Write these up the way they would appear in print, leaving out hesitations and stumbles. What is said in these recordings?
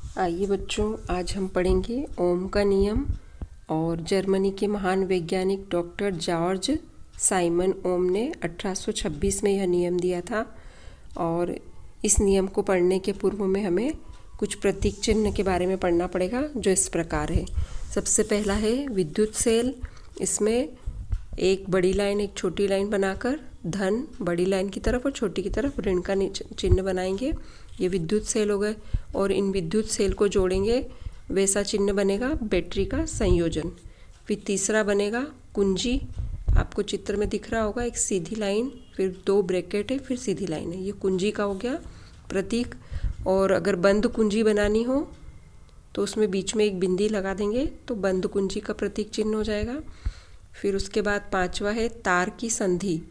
आइए बच्चों, आज हम पढ़ेंगे ओम का नियम। और जर्मनी के महान वैज्ञानिक डॉक्टर जॉर्ज साइमन ओम ने 1826 में यह नियम दिया था। और इस नियम को पढ़ने के पूर्व में हमें कुछ प्रतीक चिन्ह के बारे में पढ़ना पड़ेगा, जो इस प्रकार है। सबसे पहला है विद्युत सेल। इसमें एक बड़ी लाइन एक छोटी लाइन बनाकर धन बड़ी लाइन की तरफ और छोटी की तरफ ऋण का चिन्ह बनाएंगे। ये विद्युत सेल हो गए। और इन विद्युत सेल को जोड़ेंगे, वैसा चिन्ह बनेगा बैटरी का संयोजन। फिर तीसरा बनेगा कुंजी। आपको चित्र में दिख रहा होगा, एक सीधी लाइन, फिर दो ब्रैकेट है, फिर सीधी लाइन है। ये कुंजी का हो गया प्रतीक। और अगर बंद कुंजी बनानी हो तो उसमें बीच में एक बिंदी लगा देंगे, तो बंद कुंजी का प्रतीक चिन्ह हो जाएगा। फिर उसके बाद पांचवा है तार की संधि।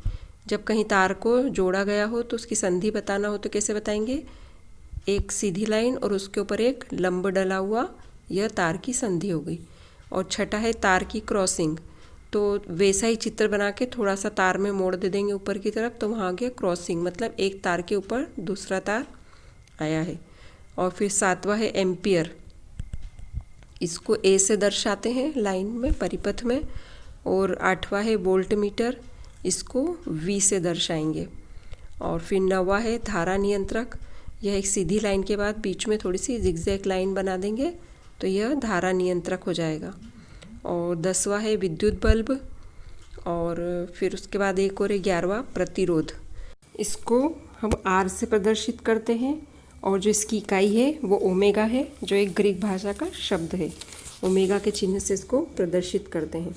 जब कहीं तार को जोड़ा गया हो तो उसकी संधि बताना हो तो कैसे बताएंगे? एक सीधी लाइन और उसके ऊपर एक लंब डला हुआ, यह तार की संधि हो गई। और छठा है तार की क्रॉसिंग। तो वैसा ही चित्र बना के थोड़ा सा तार में मोड़ दे देंगे ऊपर की तरफ, तो वहाँ आ गया क्रॉसिंग, मतलब एक तार के ऊपर दूसरा तार आया है। और फिर सातवां है एम्पियर। इसको ए से दर्शाते हैं लाइन में, परिपथ में। और आठवां है वोल्ट मीटर। इसको वी से दर्शाएंगे। और फिर नौवां है धारा नियंत्रक। यह एक सीधी लाइन के बाद बीच में थोड़ी सी जिगजैग लाइन बना देंगे, तो यह धारा नियंत्रक हो जाएगा। और 10वां है विद्युत बल्ब। और फिर उसके बाद एक और 11वां प्रतिरोध। इसको हम आर से प्रदर्शित करते हैं। और जो इसकी इकाई है वो ओमेगा है, जो एक ग्रीक भाषा का शब्द है। ओमेगा के चिन्ह से इसको प्रदर्शित करते हैं।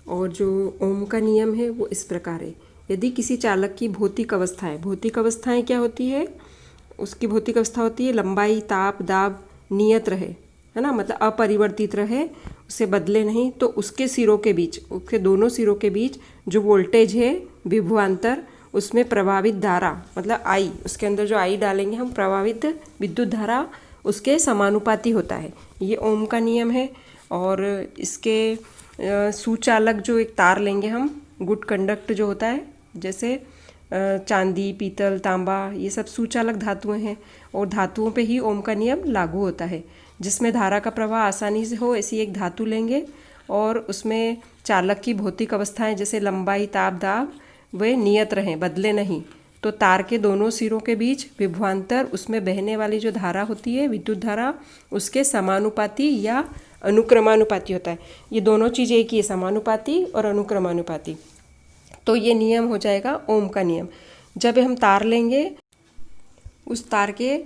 और जो ओम का नियम है वो इस प्रकार है। यदि किसी चालक की भौतिक अवस्थाएं क्या होती है? उसकी भौतिक अवस्था होती है लंबाई, ताप, दाब नियत रहे, है ना, मतलब अपरिवर्तित रहे, उसे बदले नहीं। तो उसके सिरों के बीच, उसके दोनों सिरों के बीच जो वोल्टेज है विभवांतर, उसमें प्रभावित धारा मतलब आई, उसके अंदर जो आई डालेंगे हम, प्रभावित विद्युत धारा उसके समानुपाती होता है। ये ओम का नियम है। और इसके सुचालक जो एक तार लेंगे हम, गुड कंडक्ट जो होता है, जैसे चांदी, पीतल, तांबा, ये सब सुचालक धातुएं हैं। और धातुओं पे ही ओम का नियम लागू होता है। जिसमें धारा का प्रवाह आसानी से हो, ऐसी एक धातु लेंगे। और उसमें चालक की भौतिक अवस्थाएं जैसे लंबाई, ताप, दाब वे नियत रहें, बदले नहीं। तो तार के दोनों सिरों के बीच विभवांतर, उसमें बहने वाली जो धारा होती है विद्युत धारा, उसके समानुपाती या अनुक्रमानुपाती होता है। ये दोनों चीज़ें एक ही है, समानुपाती और अनुक्रमानुपाती। तो ये नियम हो जाएगा ओम का नियम। जब हम तार लेंगे, उस तार के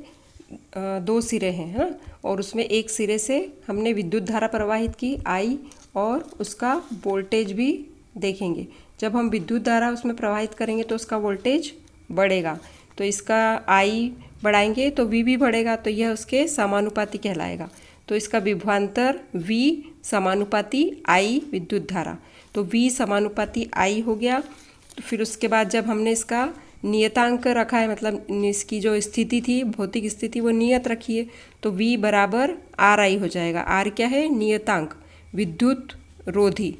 दो सिरे हैं, है ना, और उसमें एक सिरे से हमने विद्युत धारा प्रवाहित की आई, और उसका वोल्टेज भी देखेंगे। जब हम विद्युत धारा उसमें प्रवाहित करेंगे तो उसका वोल्टेज बढ़ेगा। तो इसका आई बढ़ाएंगे तो वी भी बढ़ेगा, तो यह उसके समानुपाती कहलाएगा। तो इसका विभवांतर वी समानुपाती आई विद्युत धारा, तो V समानुपाती I हो गया। तो फिर उसके बाद जब हमने इसका नियतांक रखा है, मतलब इसकी जो स्थिति थी, भौतिक स्थिति, वो नियत रखी है, तो V बराबर RI हो जाएगा। R क्या है? नियतांक, विद्युत रोधी,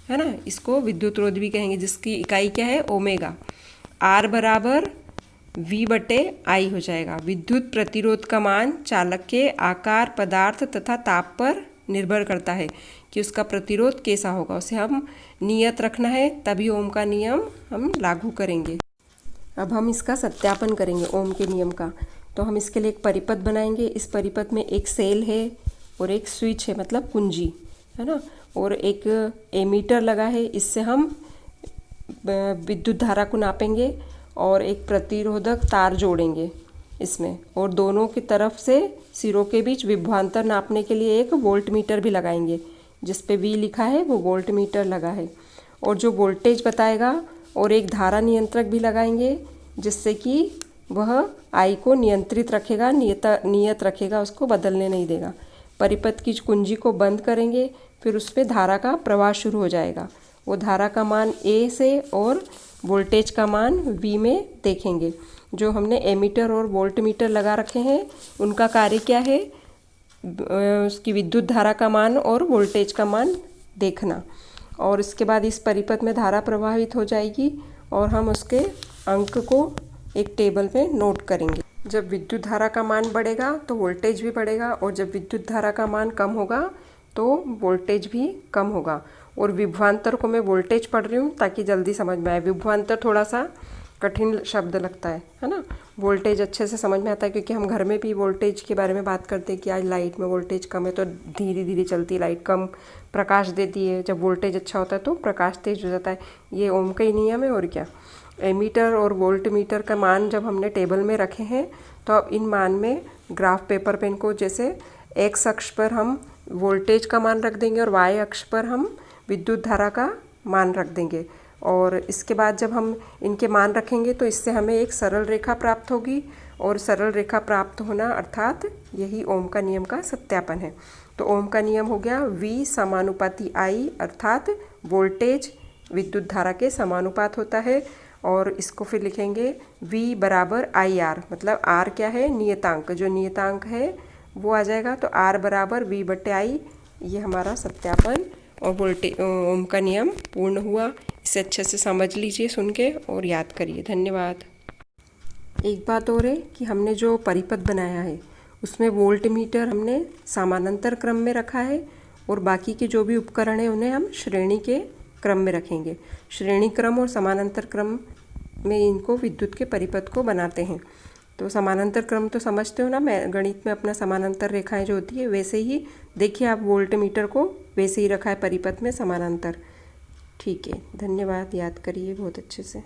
है ना, इसको विद्युत रोधी भी कहेंगे, जिसकी इकाई क्या है? ओमेगा। R बराबर V बटे I हो जाएगा। विद्युत प्रतिरोध का मान चालक के आकार, पदार्थ तथा ताप पर निर्भर करता है कि उसका प्रतिरोध कैसा होगा। उसे हम नियत रखना है, तभी ओम का नियम हम लागू करेंगे। अब हम इसका सत्यापन करेंगे ओम के नियम का। तो हम इसके लिए एक परिपथ बनाएंगे। इस परिपथ में एक सेल है और एक स्विच है, मतलब कुंजी, है ना, और एक एमीटर लगा है। इससे हम विद्युत धारा को नापेंगे। और एक प्रतिरोधक तार जोड़ेंगे इसमें, और दोनों की तरफ से सिरों के बीच विभवांतर नापने के लिए एक वोल्ट मीटर भी लगाएंगे। जिस पे V लिखा है वो वोल्ट मीटर लगा है। और जो वोल्टेज बताएगा, और एक धारा नियंत्रक भी लगाएंगे, जिससे कि वह I को नियंत्रित रखेगा, नियत रखेगा, उसको बदलने नहीं देगा। परिपथ की कुंजी को बंद करेंगे, फिर उस पर धारा का प्रवाह शुरू हो जाएगा। वो धारा का मान A से और वोल्टेज का मान V में देखेंगे। जो हमने एमीटर और वोल्ट मीटर लगा रखे हैं, उनका कार्य क्या है? उसकी विद्युत धारा का मान और वोल्टेज का मान देखना। और इसके बाद इस परिपथ में धारा प्रवाहित हो जाएगी, और हम उसके अंक को एक टेबल पे नोट करेंगे। जब विद्युत धारा का मान बढ़ेगा तो वोल्टेज भी बढ़ेगा, और जब विद्युत धारा का मान कम होगा तो वोल्टेज भी कम होगा। और विभवांतर को मैं वोल्टेज पढ़ रही हूँ ताकि जल्दी समझ में आए। विभवांतर थोड़ा सा कठिन शब्द लगता है ना। वोल्टेज अच्छे से समझ में आता है क्योंकि हम घर में भी वोल्टेज के बारे में बात करते हैं कि आज लाइट में वोल्टेज कम है तो धीरे धीरे चलती है लाइट, कम प्रकाश देती है। जब वोल्टेज अच्छा होता है तो प्रकाश तेज हो जाता है। ये ओम का ही नियम है। और क्या, एमीटर और वोल्ट मीटर का मान जब हमने टेबल में रखे हैं तो अब इन मान में ग्राफ पेपर पेन को जैसे एक्स अक्ष पर हम वोल्टेज का मान रख देंगे और वाई अक्ष पर हम विद्युत धारा का मान रख देंगे। और इसके बाद जब हम इनके मान रखेंगे तो इससे हमें एक सरल रेखा प्राप्त होगी, और सरल रेखा प्राप्त होना अर्थात यही ओम का नियम का सत्यापन है। तो ओम का नियम हो गया V समानुपाती I, अर्थात वोल्टेज विद्युत धारा के समानुपात होता है। और इसको फिर लिखेंगे V बराबर IR, मतलब R क्या है, नियतांक, जो नियतांक है वो आ जाएगा। तो R बराबर V बटे I, ये हमारा सत्यापन और ओम का नियम पूर्ण हुआ। इसे अच्छे से समझ लीजिए सुन के और याद करिए। धन्यवाद। एक बात और है कि हमने जो परिपथ बनाया है उसमें वोल्ट मीटर हमने समानांतर क्रम में रखा है, और बाकी के जो भी उपकरण हैं उन्हें हम श्रेणी के क्रम में रखेंगे। श्रेणी क्रम और समानांतर क्रम में इनको विद्युत के परिपथ को बनाते हैं। तो समानांतर क्रम तो समझते हो ना, मैं गणित में अपना समानांतर रेखाएं जो होती है वैसे ही देखिए आप वोल्ट मीटर को वैसे ही रखा है परिपथ में समानांतर। ठीक है, धन्यवाद, याद करिए बहुत अच्छे से।